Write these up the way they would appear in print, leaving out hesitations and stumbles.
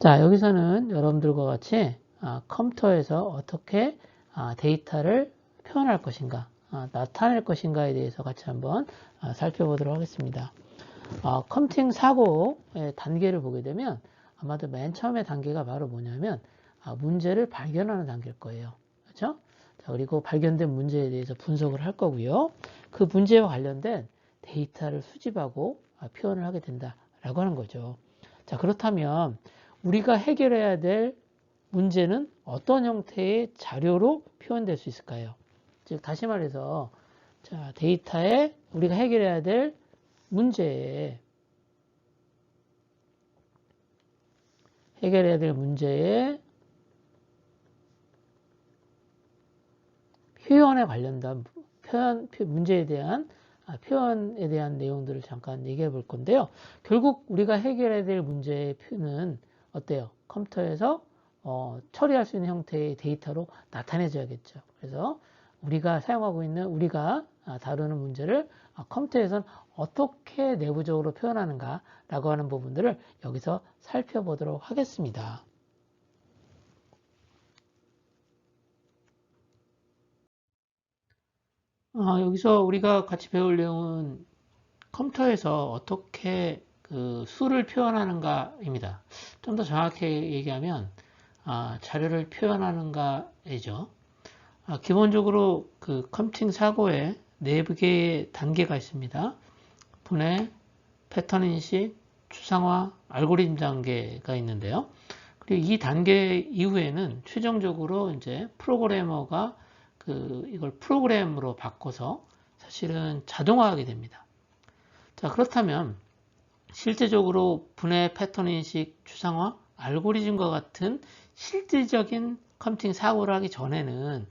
자, 여기서는 여러분들과 같이 컴퓨터에서 어떻게 데이터를 표현할 것인가, 나타낼 것인가에 대해서 같이 한번 살펴보도록 하겠습니다. 컴퓨팅 사고의 단계를 보게 되면 아마도 맨 처음의 단계가 바로 뭐냐면 문제를 발견하는 단계일 거예요. 그렇죠? 자, 그리고 발견된 문제에 대해서 분석을 할 거고요. 그 문제와 관련된 데이터를 수집하고 표현을 하게 된다라고 하는 거죠. 자, 그렇다면 우리가 해결해야 될 문제는 어떤 형태의 자료로 표현될 수 있을까요? 즉, 다시 말해서, 자, 데이터에 우리가 해결해야 될 문제에, 표현에 관련된, 문제에 대한, 표현에 대한 내용들을 잠깐 얘기해 볼 건데요. 결국 우리가 해결해야 될 문제의 표현은 어때요? 컴퓨터에서 처리할 수 있는 형태의 데이터로 나타내줘야겠죠. 그래서 우리가 사용하고 있는, 우리가 다루는 문제를 컴퓨터에서는 어떻게 내부적으로 표현하는가라고 하는 부분들을 여기서 살펴보도록 하겠습니다. 여기서 우리가 같이 배울 내용은 컴퓨터에서 어떻게 그 수를 표현하는가입니다. 좀 더 정확히 얘기하면 자료를 표현하는가이죠. 기본적으로 그 컴퓨팅 사고에 4개의 단계가 있습니다. 분해, 패턴 인식, 추상화, 알고리즘 단계가 있는데요. 그리고 이 단계 이후에는 최종적으로 이제 프로그래머가 이걸 프로그램으로 바꿔서 사실은 자동화하게 됩니다. 자, 그렇다면 실제적으로 분해, 패턴 인식, 추상화, 알고리즘과 같은 실질적인 컴퓨팅 사고를 하기 전에는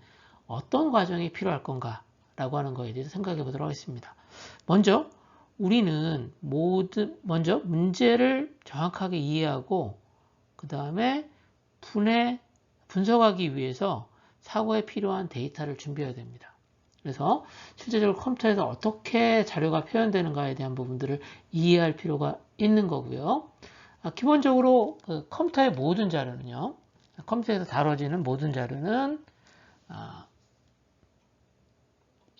어떤 과정이 필요할 건가 라고 하는 거에 대해서 생각해 보도록 하겠습니다. 먼저 우리는 먼저 문제를 정확하게 이해하고 그 다음에 분석하기 위해서 사고에 필요한 데이터를 준비해야 됩니다. 그래서 실제적으로 컴퓨터에서 어떻게 자료가 표현되는가에 대한 부분들을 이해할 필요가 있는 거고요. 기본적으로 컴퓨터의 모든 자료는요, 컴퓨터에서 다뤄지는 모든 자료는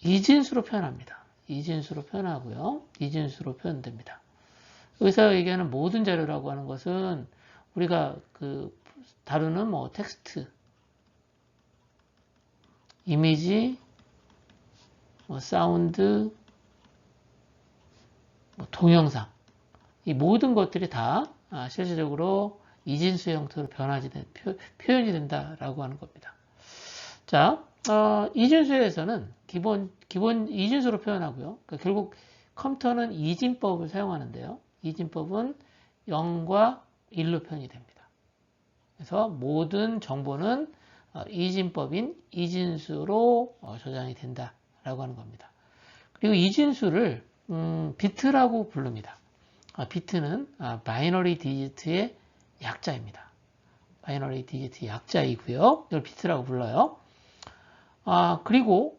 이진수로 표현합니다. 이진수로 표현하고요. 이진수로 표현됩니다. 여기서 얘기하는 모든 자료라고 하는 것은 우리가 다루는 뭐 텍스트, 이미지, 뭐 사운드, 뭐 동영상, 이 모든 것들이 다 실질적으로 이진수 형태로 표현이 된다라고 하는 겁니다. 자, 이진수에서는 기본 이진수로 표현하고요. 그러니까 결국 컴퓨터는 이진법을 사용하는데요. 이진법은 0과 1로 표현이 됩니다. 그래서 모든 정보는 이진법인 이진수로 저장이 된다라고 하는 겁니다. 그리고 이진수를 비트라고 부릅니다. 비트는 바이너리 디지트의 약자입니다. 바이너리 디지트 약자이고요. 이걸 비트라고 불러요. 그리고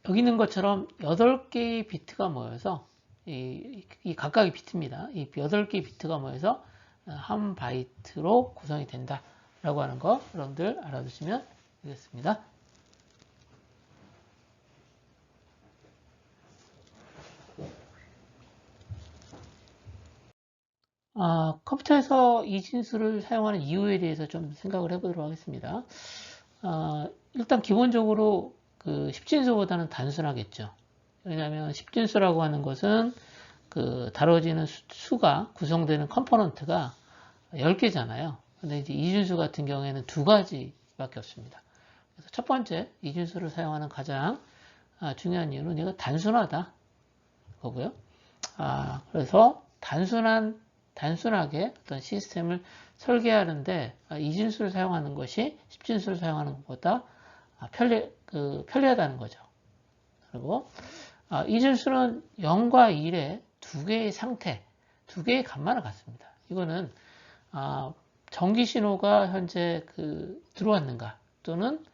여기 있는 것처럼 8개의 비트가 모여서 이 각각의 비트입니다. 이 8개의 비트가 모여서 한 바이트로 구성이 된다라고 하는 거 여러분들 알아두시면 되겠습니다. 컴퓨터에서 이진수를 사용하는 이유에 대해서 좀 생각을 해보도록 하겠습니다. 일단 기본적으로 그 10진수보다는 단순하겠죠. 왜냐하면 10진수라고 하는 것은 다뤄지는 수가 구성되는 컴포넌트가 10개잖아요. 근데 이제 이진수 같은 경우에는 2가지밖에 없습니다. 그래서 첫 번째, 이진수를 사용하는 가장 중요한 이유는 얘가 단순하다. 거고요. 그래서 단순하게 어떤 시스템을 설계하는데 이진수를 사용하는 것이 10진수를 사용하는 것보다 편리하다는 거죠. 그리고 이진수는 0과 1의 2개의 상태, 2개의 값만을 갖습니다. 이거는 전기 신호가 현재 들어왔는가 또는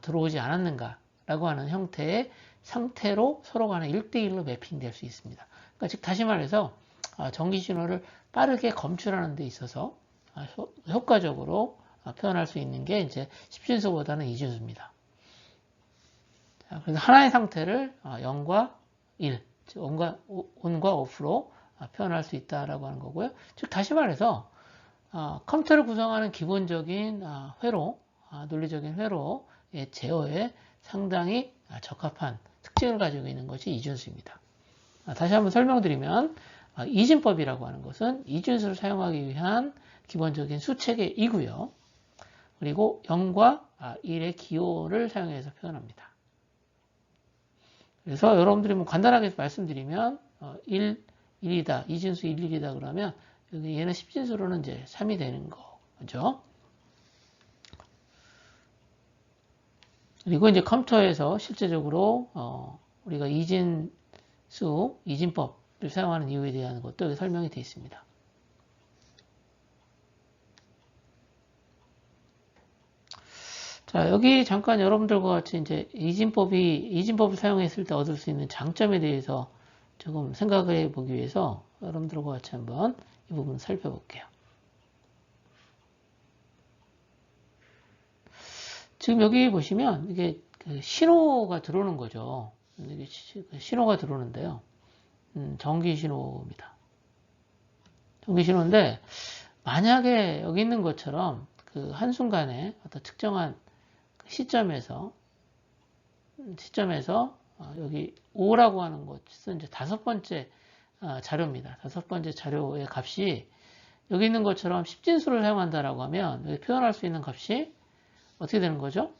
들어오지 않았는가 라고 하는 형태의 상태로 서로 간에 1대1로 매핑될 수 있습니다. 그러니까 즉 다시 말해서 전기 신호를 빠르게 검출하는 데 있어서 효과적으로 표현할 수 있는 게 이제 10진수보다는 2진수입니다. 그래서 하나의 상태를 0과 1, 즉 on과 off로 표현할 수 있다라고 하는 거고요. 즉 다시 말해서 컴퓨터를 구성하는 기본적인 회로, 논리적인 회로의 제어에 상당히 적합한 특징을 가지고 있는 것이 이진수입니다. 다시 한번 설명드리면 이진법이라고 하는 것은 이진수를 사용하기 위한 기본적인 수체계이고요. 그리고 0과 1의 기호를 사용해서 표현합니다. 그래서 여러분들이 뭐 간단하게 말씀드리면 1이다, 이진수 1, 1이다 그러면 여기 얘는 10진수로는 이제 3이 되는 거죠. 그리고 이제 컴퓨터에서 실제적으로 우리가 이진법을 사용하는 이유에 대한 것도 여기 설명이 되어 있습니다. 자, 여기 잠깐 여러분들과 같이 이제 이진법을 사용했을 때 얻을 수 있는 장점에 대해서 조금 생각해 보기 위해서 여러분들과 같이 한번 이 부분 살펴볼게요. 지금 여기 보시면 이게 신호가 들어오는 거죠. 이게 신호가 들어오는데요. 전기 신호입니다. 전기 신호인데 만약에 여기 있는 것처럼 그 한순간에 어떤 특정한 시점에서 여기 5라고 하는 것은 이제 5번째 자료입니다. 5번째 자료의 값이 여기 있는 것처럼 10진수를 사용한다라고 하면 여기 표현할 수 있는 값이 어떻게 되는 거죠?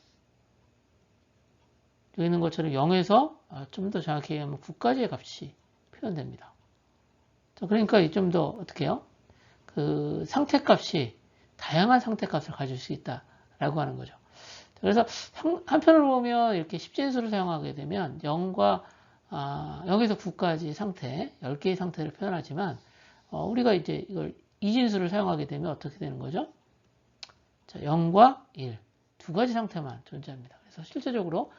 여기 있는 것처럼 0에서 좀 더 정확히 얘기하면 9까지의 값이 표현됩니다. 그러니까 좀 더 어떻게 해요? 그 상태값이 다양한 상태값을 가질 수 있다라고 하는 거죠. 그래서 한편으로 보면 이렇게 10진수를 사용하게 되면 0에서 9까지 상태, 10개의 상태를 표현하지만 우리가 이제 이걸 이진수를 사용하게 되면 어떻게 되는 거죠? 자, 0과 1, 두 가지 상태만 존재합니다. 그래서 실제적으로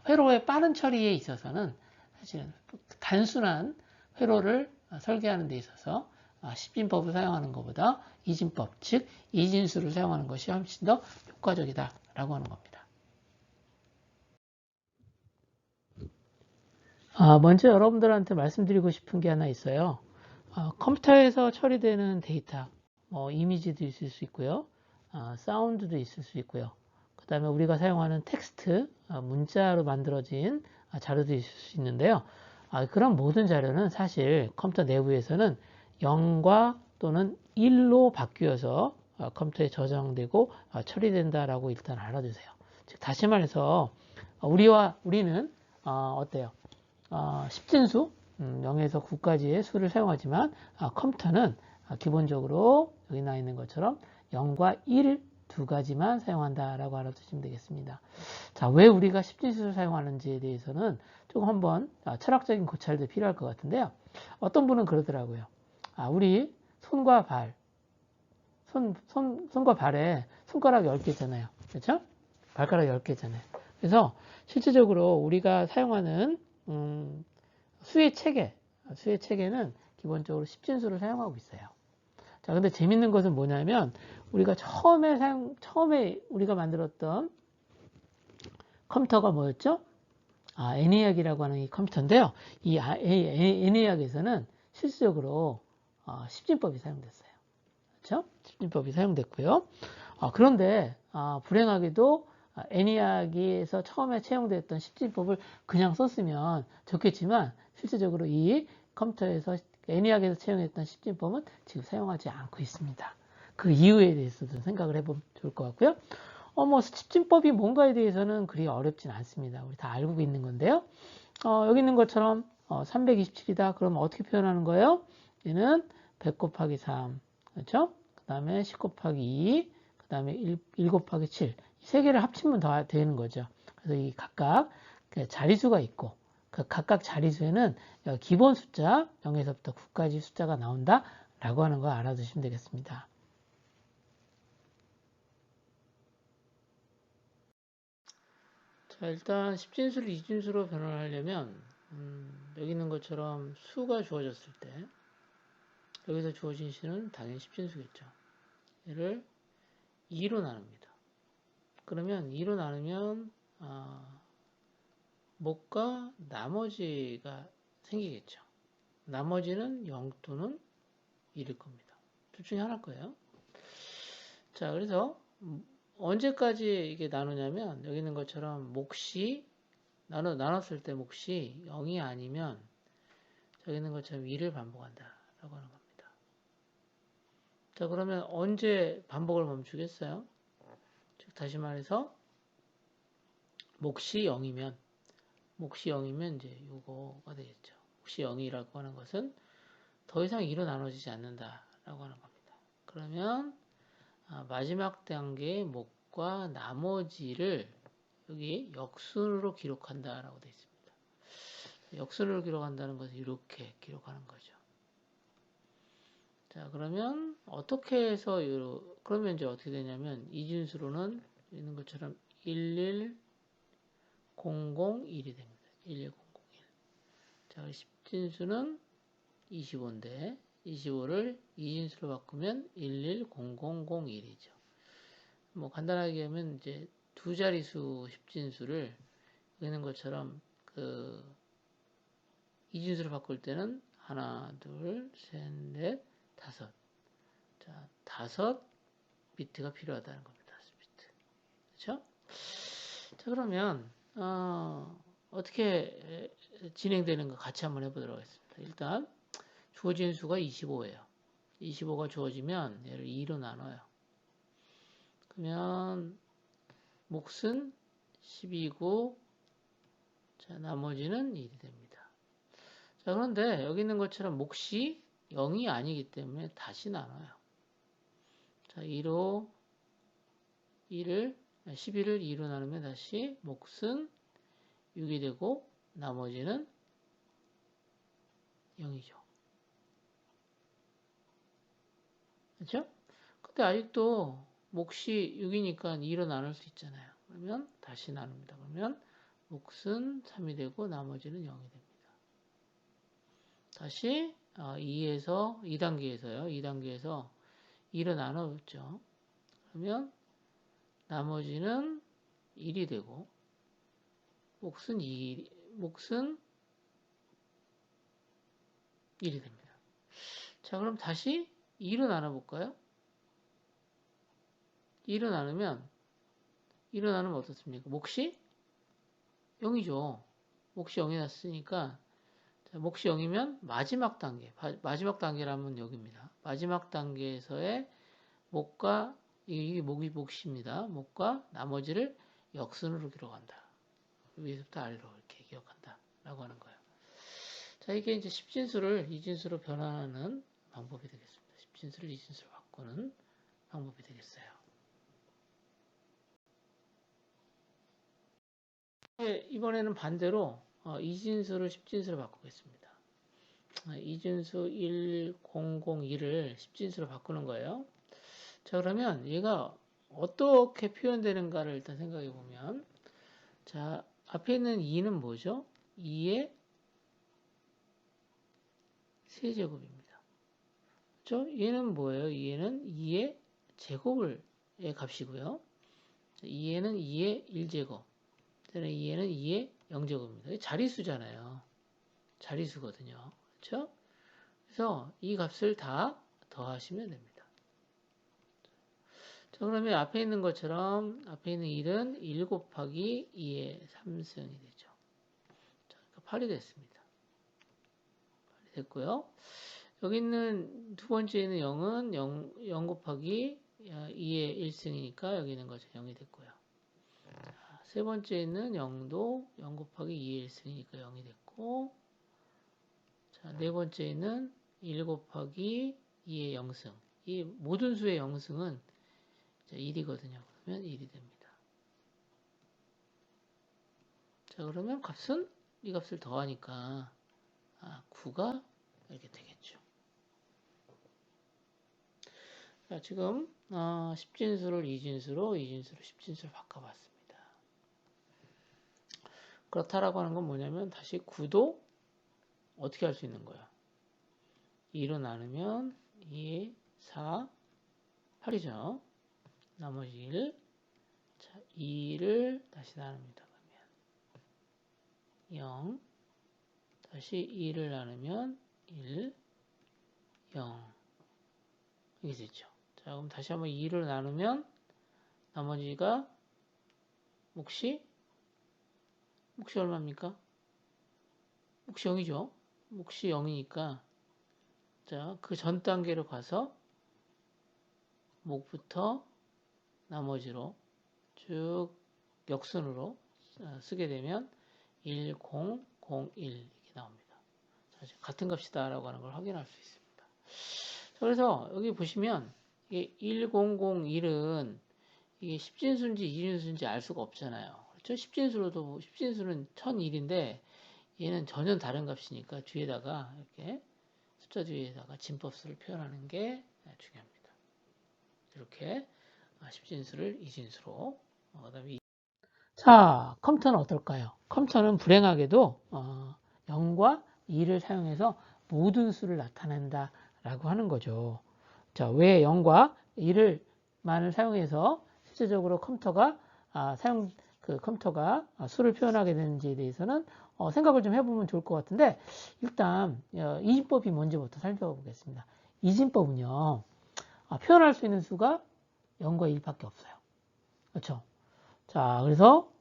회로의 빠른 처리에 있어서는 사실은 단순한 회로를 설계하는 데 있어서 10진법을 사용하는 것보다 이진법, 즉 이진수를 사용하는 것이 훨씬 더 효과적이다라고 하는 겁니다. 먼저 여러분들한테 말씀드리고 싶은 게 하나 있어요. 컴퓨터에서 처리되는 데이터, 이미지도 있을 수 있고요. 사운드도 있을 수 있고요. 그 다음에 우리가 사용하는 텍스트, 문자로 만들어진 자료도 있을 수 있는데요. 그런 모든 자료는 사실 컴퓨터 내부에서는 0과 또는 1로 바뀌어서 컴퓨터에 저장되고 처리된다라고 일단 알아두세요. 즉 다시 말해서 우리는 어때요? 10진수 0에서 9까지의 수를 사용하지만 컴퓨터는 기본적으로 여기 나와 있는 것처럼 0과 1 두 가지만 사용한다라고 알아두시면 되겠습니다. 자, 왜 우리가 10진수를 사용하는지에 대해서는 조금 한번 철학적인 고찰도 필요할 것 같은데요. 어떤 분은 그러더라고요. 우리 손과 발, 손과 발에 손가락 10개잖아요. 그렇죠? 발가락 10개잖아요. 그래서 실질적으로 우리가 사용하는 수의 체계는 기본적으로 10진수를 사용하고 있어요. 자, 근데 재밌는 것은 뭐냐면 우리가 처음에 우리가 만들었던 컴퓨터가 뭐였죠? 애니악이라고 하는 이 컴퓨터인데요. 이 애니악에서는 실질적으로 10진법이 사용됐어요. 그렇죠? 10진법이 사용됐고요. 그런데 불행하게도 애니악에서 처음에 채용됐던 10진법을 그냥 썼으면 좋겠지만 실질적으로 이 컴퓨터에서 애니악에서 채용했던 10진법은 지금 사용하지 않고 있습니다. 그 이유에 대해서도 생각을 해보면 좋을 것 같고요. 10진법이 뭔가에 대해서는 그리 어렵진 않습니다. 우리 다 알고 있는 건데요. 여기 있는 것처럼 327이다. 그럼 어떻게 표현하는 거예요? 얘는 100 곱하기 3, 그렇죠? 그 다음에 10 곱하기 2, 그 다음에 1 곱하기 7. 이 세 개를 합치면 더 되는 거죠. 그래서 이 각각 자리수가 있고 그 각각 자리수에는 기본 숫자 0에서부터 9까지 숫자가 나온다 라고 하는 거 알아두시면 되겠습니다. 자, 일단 10진수를 2진수로 변환하려면 여기 있는 것처럼 수가 주어졌을 때 여기서 주어진 수는 당연히 10진수겠죠. 얘를 2로 나눕니다. 그러면 2로 나누면 목과 나머지가 생기겠죠. 나머지는 0 또는 1일 겁니다. 둘 중에 하나일 거예요. 자, 그래서 언제까지 이게 나누냐면 여기 있는 것처럼 몫이 나눴을 때 몫이 0이 아니면 저기 있는 것처럼 2를 반복한다라고 하는 겁니다. 자, 그러면 언제 반복을 멈추겠어요? 즉 다시 말해서 몫이 0이면 이제 이거가 되겠죠. 몫이 0이라고 하는 것은 더 이상 2로 나눠지지 않는다라고 하는 겁니다. 그러면 마지막 단계의 목과 나머지를 여기 역순으로 기록한다라고 되어 있습니다. 역순으로 기록한다는 것은 이렇게 기록하는 거죠. 자, 그러면 어떻게 해서 그러면 이제 어떻게 되냐면 이진수로는 있는 것처럼 11001이 됩니다. 11001. 자, 10진수는 25인데 25를 이진수로 바꾸면 11001이죠. 뭐 간단하게 하면 이제 두 자릿수 10진수를 있는 것처럼 그 이진수로 바꿀 때는 하나, 둘, 셋, 넷, 다섯. 자, 5비트가 필요하다는 겁니다. 5비트. 그렇죠? 자, 그러면 어떻게 진행되는가 같이 한번 해보도록 하겠습니다. 일단 주어진 수가 25예요. 25가 주어지면 얘를 2로 나눠요. 그러면 몫은 12고 자, 나머지는 1이 됩니다. 자, 그런데 여기 있는 것처럼 몫이 0이 아니기 때문에 다시 나눠요. 자, 2로 11을 2로 나누면 다시 몫은 6이 되고 나머지는 0이죠. 그렇죠? 근데 아직도 몫이 6이니까 2로 나눌 수 있잖아요. 그러면 다시 나눕니다. 그러면 몫은 3이 되고 나머지는 0이 됩니다. 다시 2단계에서요. 2단계에서 2로 나눠줬죠. 그러면 나머지는 1이 되고 몫은 1이 됩니다. 자, 그럼 다시 2로 나눠볼까요? 2로 나누면 어떻습니까? 몫이 0이죠. 몫이 0이 났으니까 몫이 0이면 마지막 단계라면 여기입니다. 마지막 단계에서의 목과 이게 몫입니다. 목과 나머지를 역순으로 기록한다. 위에서부터 아래로 이렇게 기억한다. 라고 하는 거예요. 자, 이게 이제 10진수를 2진수로 변환하는 방법이 되겠습니다. 10진수를 2진수로 바꾸는 방법이 되겠어요. 이번에는 반대로 2진수를 10진수로 바꾸겠습니다. 2진수 1001을 10진수로 바꾸는 거예요. 자, 그러면 얘가 어떻게 표현되는가를 일단 생각해 보면, 자, 앞에 있는 2는 뭐죠? 2의 세제곱입니다. 그렇죠? 얘는 뭐예요? 얘는 2의 제곱의 값이고요. 2에는 2의 1제곱, 2에는 2의 0제곱입니다. 자리수잖아요. 자리수거든요. 그렇죠? 그래서 이 값을 다 더하시면 됩니다. 자, 그러면 앞에 있는 것처럼 앞에 있는 1은 1 곱하기 2의 3승이 되죠. 자, 그러니까 8이 됐습니다. 8이 됐고요. 여기 있는 두 번째에는 0은 0 곱하기 2의 1승이니까 여기 있는 것은 0이 됐고요. 자, 세 번째에는 0도 0 곱하기 2의 1승이니까 0이 됐고, 자, 네 번째에는 1 곱하기 2의 0승. 이 모든 수의 0승은 1이거든요. 그러면 1이 됩니다. 자, 그러면 값은 이 값을 더하니까 9가 이렇게 되겠죠. 자, 지금 10진수를 2진수로 10진수로 바꿔봤습니다. 그렇다라고 하는 건 뭐냐면 다시 9도 어떻게 할 수 있는 거예요? 2로 나누면 2, 4, 8이죠. 나머지 1. 자, 2를 다시 나눕니다. 그러면 0. 다시 2를 나누면 1, 0. 이게 되죠. 자, 그럼 다시 한번 2를 나누면 나머지가 몫이 얼마입니까? 몫이 0이죠. 몫이 0이니까 자, 그 전 단계로 가서 목부터 나머지로 쭉 역순으로 쓰게 되면 1001 이렇게 나옵니다. 자, 같은 값이다 라고 하는 걸 확인할 수 있습니다. 자, 그래서 여기 보시면 이게 1001은 이게 10진수인지 2진수인지 알 수가 없잖아요. 그렇죠? 10진수는 1001인데 얘는 전혀 다른 값이니까 뒤에다가 이렇게 숫자 뒤에다가 진법수를 표현하는 게 중요합니다. 이렇게 10진수를 2진수로 그다음에 자, 컴퓨터는 어떨까요? 컴퓨터는 불행하게도 0과 2를 사용해서 모든 수를 나타낸다 라고 하는 거죠. 자, 왜 0과 2를 사용해서 실제적으로 컴퓨터가 컴퓨터가 수를 표현하게 되는지에 대해서는 생각을 좀 해보면 좋을 것 같은데, 일단 이진법이 뭔지부터 살펴보겠습니다. 이진법은요, 표현할 수 있는 수가 0과 1밖에 없어요. 그렇죠? 자, 그래서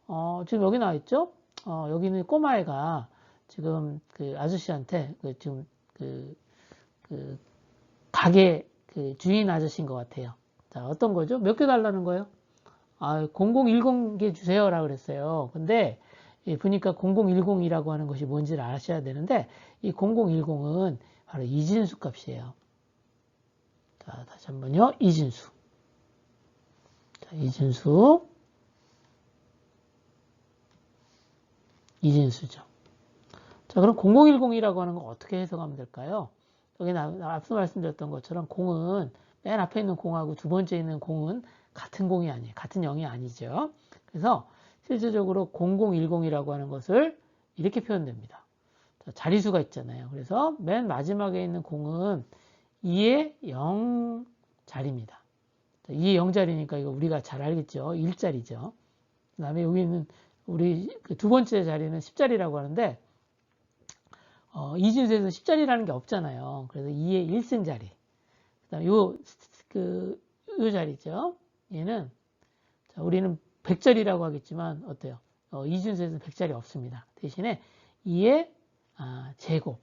지금 여기 나와 있죠? 여기는 꼬마애가 지금 그 아저씨한테 지금 가게 주인 아저씨인 것 같아요. 자, 어떤 거죠? 몇 개 달라는 거예요? 0010개 주세요라고 그랬어요. 근데 보니까 0010이라고 하는 것이 뭔지를 아셔야 되는데, 이 0010은 바로 이진수 값이에요. 자, 다시 한번요. 이진수. 자, 이진수죠. 자, 그럼 0010이라고 하는 건 어떻게 해석하면 될까요? 여기 앞서 말씀드렸던 것처럼 0은 맨 앞에 있는 0하고 두 번째 있는 0은 같은 0이 아니에요. 같은 0이 아니죠. 그래서 실질적으로 0010이라고 하는 것을 이렇게 표현됩니다. 자, 자리수가 있잖아요. 그래서 맨 마지막에 있는 0은 2의 0자리입니다. 2의 0자리니까 이거 우리가 잘 알겠죠. 1자리죠. 그 다음에 여기는 우리 두 번째 자리는 10자리라고 하는데, 이진수에서 10자리라는 게 없잖아요. 그래서 2의 1승 자리. 그 다음에 요 자리죠. 얘는, 자, 우리는 100자리라고 하겠지만, 어때요? 이진수에서는 100자리 없습니다. 대신에 2의 제곱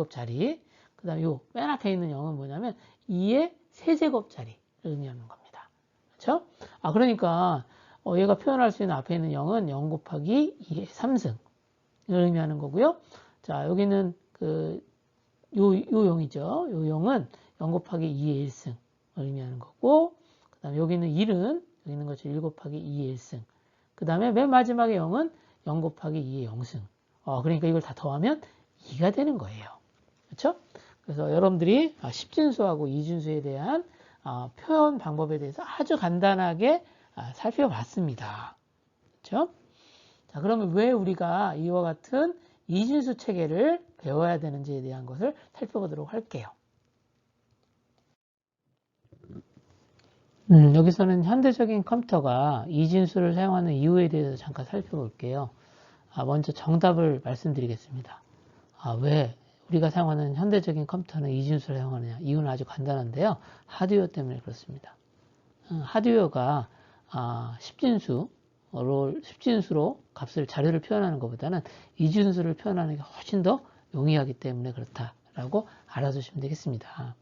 자리. 그 다음에 요 맨 앞에 있는 0은 뭐냐면 2의 세제곱 자리를 의미하는 겁니다. 그렇죠? 그러니까, 얘가 표현할 수 있는 앞에 있는 0은 0 곱하기 2의 3승을 의미하는 거고요. 자, 여기는 요 0이죠. 요 0은 0 곱하기 2의 1승을 의미하는 거고, 그 다음에 여기는 1은, 여기 있는 것처럼 1 곱하기 2의 1승. 그 다음에 맨 마지막에 0은 0 곱하기 2의 0승. 그러니까 이걸 다 더하면 2가 되는 거예요. 그렇죠? 그래서 여러분들이 10진수하고 2진수에 대한 표현 방법에 대해서 아주 간단하게 살펴봤습니다. 그렇죠? 자, 그러면 왜 우리가 이와 같은 이진수 체계를 배워야 되는지에 대한 것을 살펴보도록 할게요. 여기서는 현대적인 컴퓨터가 이진수를 사용하는 이유에 대해서 잠깐 살펴볼게요. 먼저 정답을 말씀드리겠습니다. 왜 우리가 사용하는 현대적인 컴퓨터는 이진수를 사용하느냐? 이유는 아주 간단한데요. 하드웨어 때문에 그렇습니다. 하드웨어가 10진수로 자료를 표현하는 것보다는 이진수를 표현하는 게 훨씬 더 용이하기 때문에 그렇다라고 알아두시면 되겠습니다.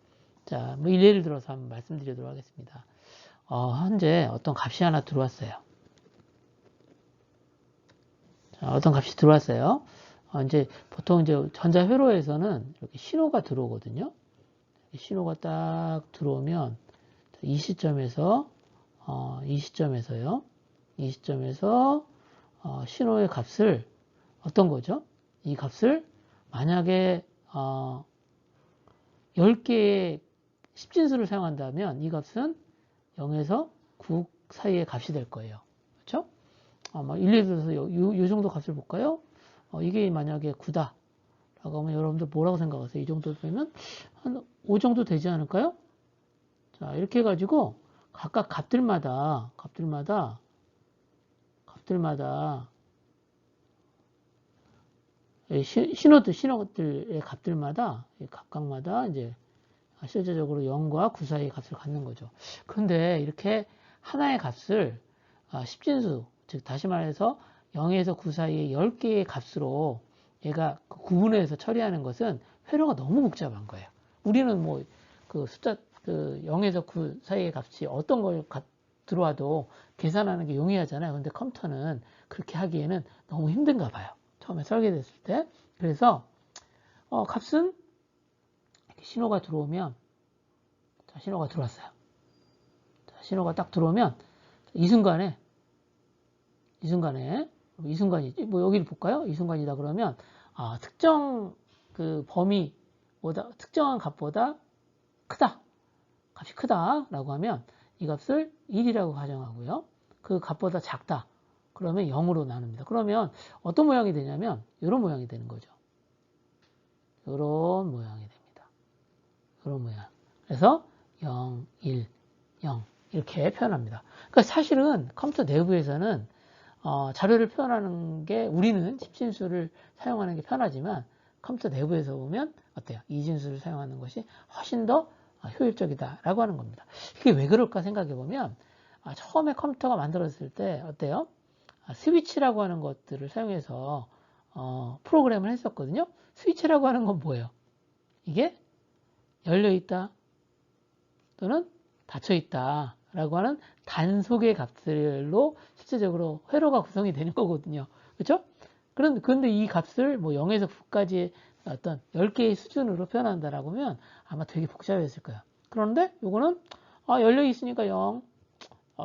자, 뭐 예를 들어서 한번 말씀드리도록 하겠습니다. 현재 어떤 값이 하나 들어왔어요. 자, 어떤 값이 들어왔어요. 이제 보통 이제 전자회로에서는 이렇게 신호가 들어오거든요. 신호가 딱 들어오면 이 시점에서 신호의 값을 어떤 거죠? 이 값을 만약에 10개의 10진수를 사용한다면 이 값은 0에서 9 사이의 값이 될 거예요. 그렇죠? 예를 들어서 이 정도 값을 볼까요? 이게 만약에 9다 라고 하면 여러분들 뭐라고 생각하세요? 이 정도 되면 한 5 정도 되지 않을까요? 자, 이렇게 해가지고 각각 값들마다 신호들의 값들마다 각각마다 이제 실제적으로 0과 9 사이의 값을 갖는 거죠. 그런데 이렇게 하나의 값을 10진수, 즉 다시 말해서 0에서 9 사이의 10개의 값으로 얘가 구분해서 처리하는 것은 회로가 너무 복잡한 거예요. 우리는 뭐 그 숫자 0에서 9 사이의 값이 어떤 걸 들어와도 계산하는 게 용이하잖아요. 근데 컴퓨터는 그렇게 하기에는 너무 힘든가 봐요. 처음에 설계됐을 때. 그래서 값은 이렇게 신호가 들어오면, 자, 신호가 들어왔어요. 자, 신호가 딱 들어오면 이 순간이 뭐 여기를 볼까요? 이 순간이다 그러면 특정 그 범위보다 특정한 값보다 값이 크다라고 하면 이 값을 1이라고 가정하고요. 그 값보다 작다. 그러면 0으로 나눕니다. 그러면 어떤 모양이 되냐면 이런 모양이 되는 거죠. 이런 모양이 됩니다. 이런 모양. 그래서 0, 1, 0 이렇게 표현합니다. 그러니까 사실은 컴퓨터 내부에서는 자료를 표현하는 게 우리는 10진수를 사용하는 게 편하지만 컴퓨터 내부에서 보면 어때요? 2진수를 사용하는 것이 훨씬 더 효율적이다라고 하는 겁니다. 이게 왜 그럴까 생각해 보면 처음에 컴퓨터가 만들어졌을 때 어때요? 스위치라고 하는 것들을 사용해서 프로그램을 했었거든요. 스위치라고 하는 건 뭐예요? 이게 열려있다 또는 닫혀있다 라고 하는 단속의 값들로 실제적으로 회로가 구성이 되는 거거든요. 그렇죠? 그런데 이 값을 뭐 0에서 9까지의 어떤 10개의 수준으로 표현한다라고 하면 아마 되게 복잡했을 거예요. 그런데 요거는 열려 있으니까 0,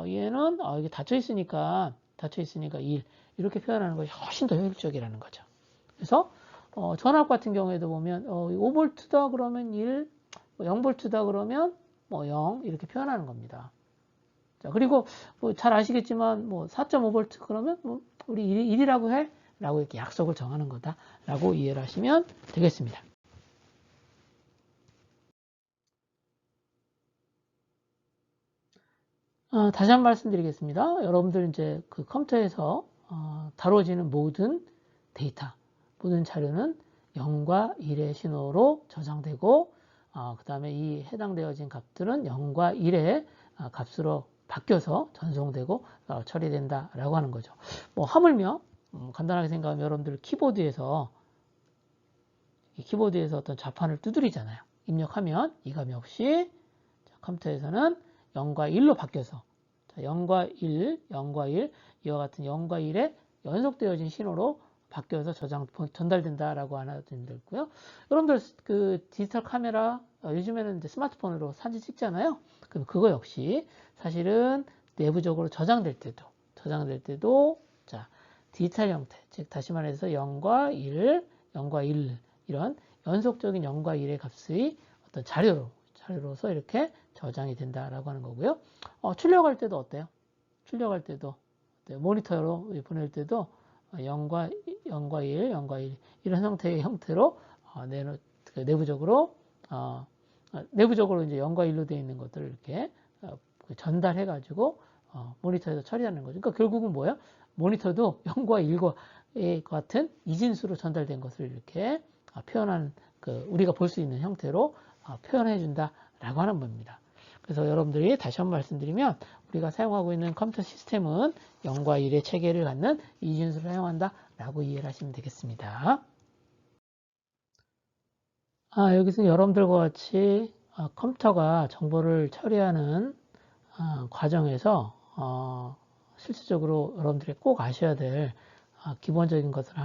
얘는 이게 닫혀 있으니까 1 이렇게 표현하는 것이 훨씬 더 효율적이라는 거죠. 그래서 전압 같은 경우에도 보면 5V다 그러면 1, 0V다 그러면 뭐 0 이렇게 표현하는 겁니다. 자, 그리고 뭐 잘 아시겠지만 뭐 4.5V 그러면 뭐 우리 1이라고 해 라고 이렇게 약속을 정하는 거다 라고 이해를 하시면 되겠습니다. 다시 한 번 말씀드리겠습니다. 여러분들 이제 그 컴퓨터에서 다뤄지는 모든 데이터, 모든 자료는 0과 1의 신호로 저장되고 그 다음에 이 해당되어진 값들은 0과 1의 값으로 바뀌어서 전송되고 처리된다라고 하는 거죠. 뭐 하물며 간단하게 생각하면 여러분들 키보드에서 어떤 좌판을 두드리잖아요. 입력하면 이 값 역시 컴퓨터에서는 0과 1로 바뀌어서 0과 1, 0과 1 이와 같은 0과 1의 연속되어진 신호로 바뀌어서 전달된다라고 하나 드리고요. 여러분들 그 디지털 카메라 요즘에는 이제 스마트폰으로 사진 찍잖아요. 그럼 그거 역시 사실은 내부적으로 저장될 때도 자 디지털 형태, 즉 다시 말해서 0과 1, 0과 1 이런 연속적인 0과 1의 값의 어떤 자료로서 이렇게 저장이 된다라고 하는 거고요. 출력할 때도 어때요? 출력할 때도 모니터로 보낼 때도 0과 1, 0과 1 이런 형태로 내부적으로 이제 0과 1로 되어 있는 것들을 이렇게 전달해 가지고 모니터에서 처리하는 거죠. 그러니까 결국은 뭐예요? 모니터도 0과 1과 같은 이진수로 전달된 것을 이렇게 표현하는 우리가 볼 수 있는 형태로 표현해 준다라고 하는 겁니다. 그래서 여러분들이 다시 한번 말씀드리면 우리가 사용하고 있는 컴퓨터 시스템은 0과 1의 체계를 갖는 이진수를 사용한다라고 이해를 하시면 되겠습니다. 여기서 여러분들과 같이 컴퓨터가 정보를 처리하는 과정에서 실질적으로 여러분들이 꼭 아셔야 될 기본적인 것을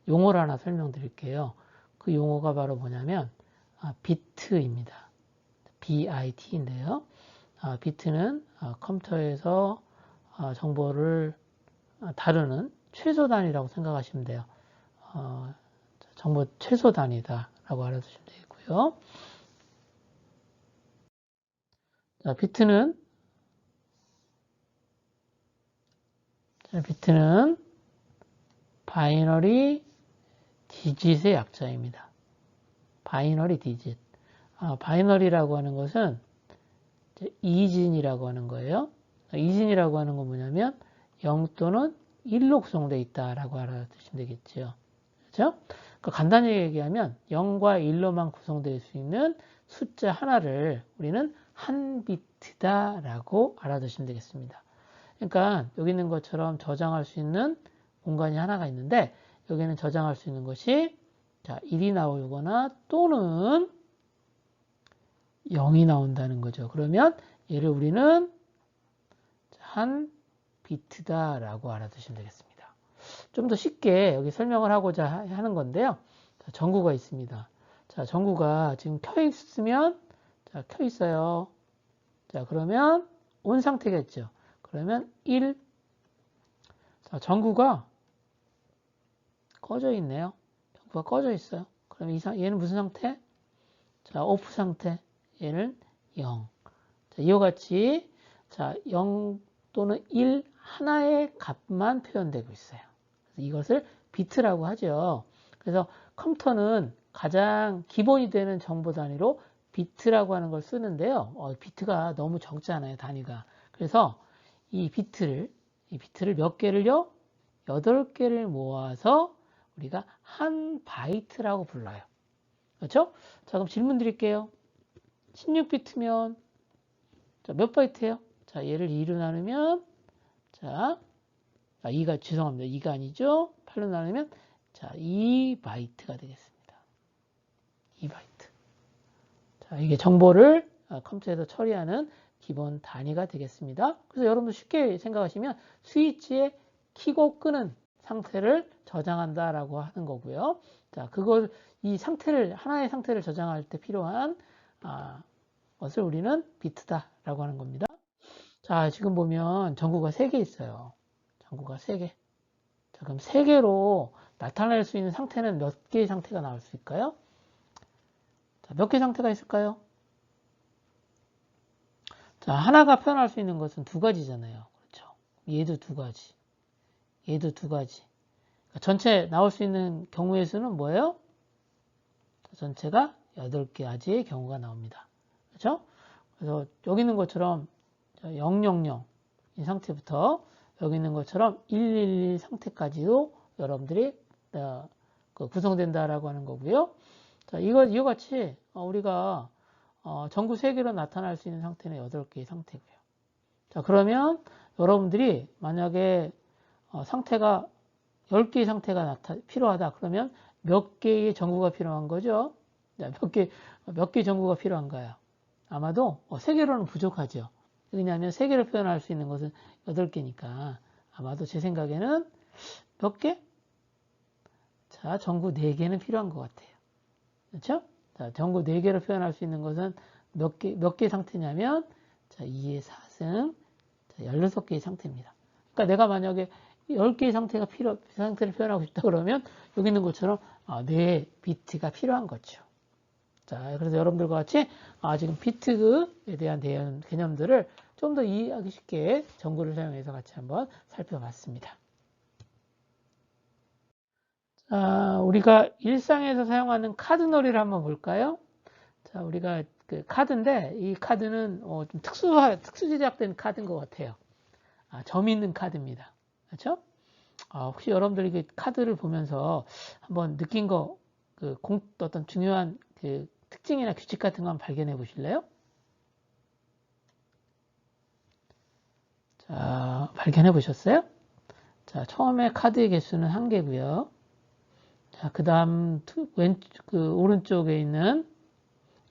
용어를 하나 설명드릴게요. 그 용어가 바로 뭐냐면 비트입니다. BIT인데요. 비트는 컴퓨터에서 정보를 다루는 최소 단위라고 생각하시면 돼요. 정보 최소 단위다라고 알아두시면 되겠고요. 비트는 바이너리 디짓의 약자입니다. 바이너리 디짓. 바이너리라고 하는 것은 이진이라고 하는 거예요. 이진이라고 하는 건 뭐냐면 0 또는 1로 구성되어 있다라고 알아두시면 되겠죠. 그렇죠? 그러니까 간단히 얘기하면 0과 1로만 구성될 수 있는 숫자 하나를 우리는 한 비트다라고 알아두시면 되겠습니다. 그러니까 여기 있는 것처럼 저장할 수 있는 공간이 하나가 있는데 여기는 저장할 수 있는 것이 자 1이 나오거나 또는 0이 나온다는 거죠. 그러면 얘를 우리는 한 비트다라고 알아두시면 되겠습니다. 좀 더 쉽게 여기 설명을 하고자 하는 건데요. 자, 전구가 있습니다. 자, 전구가 지금 켜 있으면 자, 켜 있어요. 자, 그러면 온 상태겠죠. 그러면 1. 자, 전구가 꺼져 있네요. 전구가 꺼져 있어요. 그럼 얘는 무슨 상태? 자, 오프 상태. 얘는 0. 자, 이와 같이 자, 0 또는 1 하나의 값만 표현되고 있어요. 이것을 비트라고 하죠. 그래서 컴퓨터는 가장 기본이 되는 정보 단위로 비트라고 하는 걸 쓰는데요. 비트가 너무 적잖아요, 단위가. 그래서 이 비트를 몇 개를요? 8개를 모아서 우리가 한 바이트라고 불러요. 그렇죠? 자, 그럼 질문 드릴게요. 16비트면 몇 바이트예요? 자, 얘를 2로 나누면 자, 2가 죄송합니다. 2가 아니죠? 8로 나누면 자, 2바이트가 되겠습니다. 2바이트. 자, 이게 정보를 컴퓨터에서 처리하는 기본 단위가 되겠습니다. 그래서 여러분도 쉽게 생각하시면 스위치에 켜고 끄는 상태를 저장한다라고 하는 거고요. 자, 그걸 이 상태를 하나의 상태를 저장할 때 필요한 것을 우리는 비트다라고 하는 겁니다. 자, 지금 보면 전구가 3개 있어요. 전구가 3개. 자, 그럼 3개로 나타낼 수 있는 상태는 몇 개의 상태가 나올 수 있을까요? 자, 몇 개의 상태가 있을까요? 자, 하나가 표현할 수 있는 것은 2가지잖아요. 그렇죠? 얘도 2가지. 얘도 2가지. 그러니까 전체 나올 수 있는 경우의 수는 뭐예요? 전체가 8개까지의 경우가 나옵니다. 그렇죠? 그래서 여기 있는 것처럼 000 이 상태부터 여기 있는 것처럼 111 상태까지도 여러분들이 구성된다라고 하는 거고요. 자, 이와 같이 우리가 전구 3개로 나타날 수 있는 상태는 8개의 상태고요. 자, 그러면 여러분들이 만약에 상태가 10개의 상태가 필요하다. 그러면 몇 개의 전구가 필요한 거죠? 자, 몇 개 전구가 필요한가요? 아마도 3개로는 부족하죠. 왜냐하면 3개를 표현할 수 있는 것은 8개니까 아마도 제 생각에는 몇 개? 자, 전구 4개는 필요한 것 같아요. 그렇죠? 자, 전구 4개로 표현할 수 있는 것은 몇 개 상태냐면 자, 2의 4승, 자, 16개의 상태입니다. 그러니까 내가 만약에 10개의 상태를 표현하고 싶다 그러면 여기 있는 것처럼 4비트가 필요한 거죠. 자, 그래서 여러분들과 같이 지금 비트에 대한 개념들을 좀 더 이해하기 쉽게 전구를 사용해서 같이 한번 살펴봤습니다. 자, 우리가 일상에서 사용하는 카드놀이를 한번 볼까요? 자, 우리가 그 카드인데 이 카드는 좀 특수 제작된 카드인 것 같아요. 점 있는 카드입니다. 그렇죠? 혹시 여러분들이 그 카드를 보면서 한번 느낀 어떤 중요한 그 특징이나 규칙 같은 거 한번 발견해 보실래요? 자, 발견해 보셨어요? 자, 처음에 카드의 개수는 1개고요. 자, 그 다음 오른쪽에 있는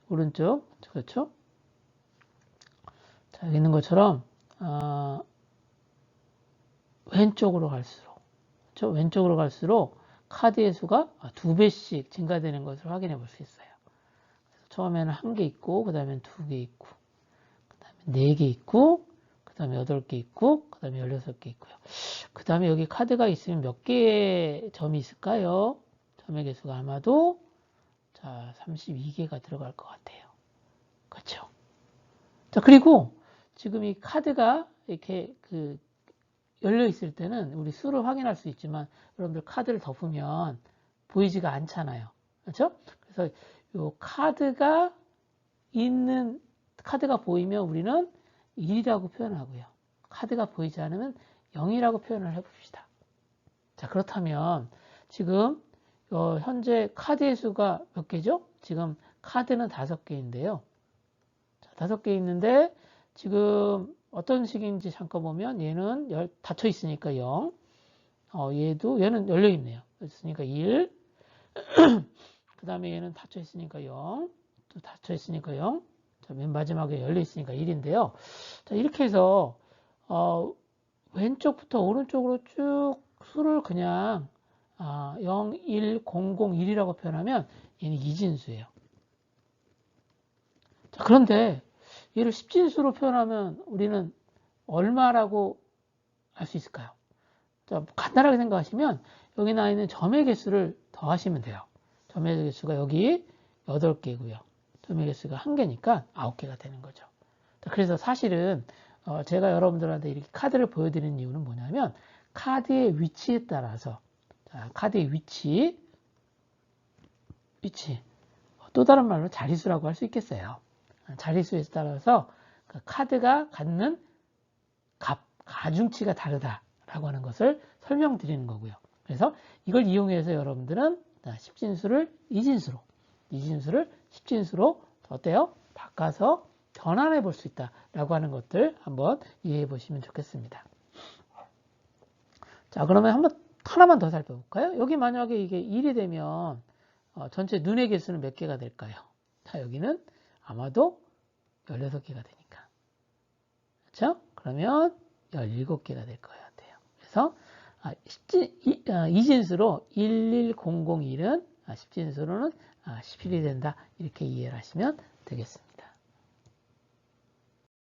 오른쪽 그렇죠? 자, 여기 있는 것처럼 왼쪽으로 갈수록 그렇죠? 왼쪽으로 갈수록 카드의 수가 2배씩 증가되는 것을 확인해 볼 수 있어요. 그래서 처음에는 1개 있고 그 다음엔 2개 있고 그 다음에 4개 있고 그 다음에 8개 있고 그 다음에 16개 있고요. 그 다음에 여기 카드가 있으면 몇 개의 점이 있을까요? 점의 개수가 아마도 자 32개가 들어갈 것 같아요. 그렇죠? 자, 그리고 지금 이 카드가 이렇게 열려 있을 때는 우리 수를 확인할 수 있지만 여러분들 카드를 덮으면 보이지가 않잖아요. 그렇죠? 그래서 이 카드가 있는 카드가 보이면 우리는 1이라고 표현하고요. 카드가 보이지 않으면 0이라고 표현을 해봅시다. 자, 그렇다면 지금 현재 카드의 수가 몇 개죠? 지금 카드는 5개인데요. 자, 5개 있는데 지금 어떤 식인지 잠깐 보면 얘는 닫혀 있으니까 0. 얘는 열려 있네요. 있으니까 1. 그 다음에 얘는 닫혀 있으니까 0. 또 닫혀 있으니까 0. 자, 맨 마지막에 열려 있으니까 1인데요. 자, 이렇게 해서 왼쪽부터 오른쪽으로 쭉 수를 그냥 0, 1, 0, 0, 1이라고 표현하면 얘는 이진수예요. 자, 그런데 얘를 10진수로 표현하면 우리는 얼마라고 알 수 있을까요? 자, 간단하게 생각하시면 여기 나와 있는 점의 개수를 더하시면 돼요. 점의 개수가 여기 8개고요. 점의 개수가 1개니까 9개가 되는 거죠. 자, 그래서 사실은 제가 여러분들한테 이렇게 카드를 보여드리는 이유는 뭐냐면 카드의 위치에 따라서 카드의 위치 또 다른 말로 자릿수라고 할 수 있겠어요. 자릿수에 따라서 그 카드가 갖는 값, 가중치가 다르다라고 하는 것을 설명드리는 거고요. 그래서 이걸 이용해서 여러분들은 10진수를 2진수로 10진수로 어때요? 바꿔서 변환해 볼 수 있다라고 하는 것들 한번 이해해 보시면 좋겠습니다. 자, 그러면 하나만 더 살펴볼까요? 여기 만약에 이게 1이 되면 전체 눈의 개수는 몇 개가 될까요? 자, 여기는 아마도 16개가 되니까. 그렇죠? 그러면 17개가 될 것 같아요. 그래서 2진수로 11001은 10진수로는 11이 된다. 이렇게 이해를 하시면 되겠습니다.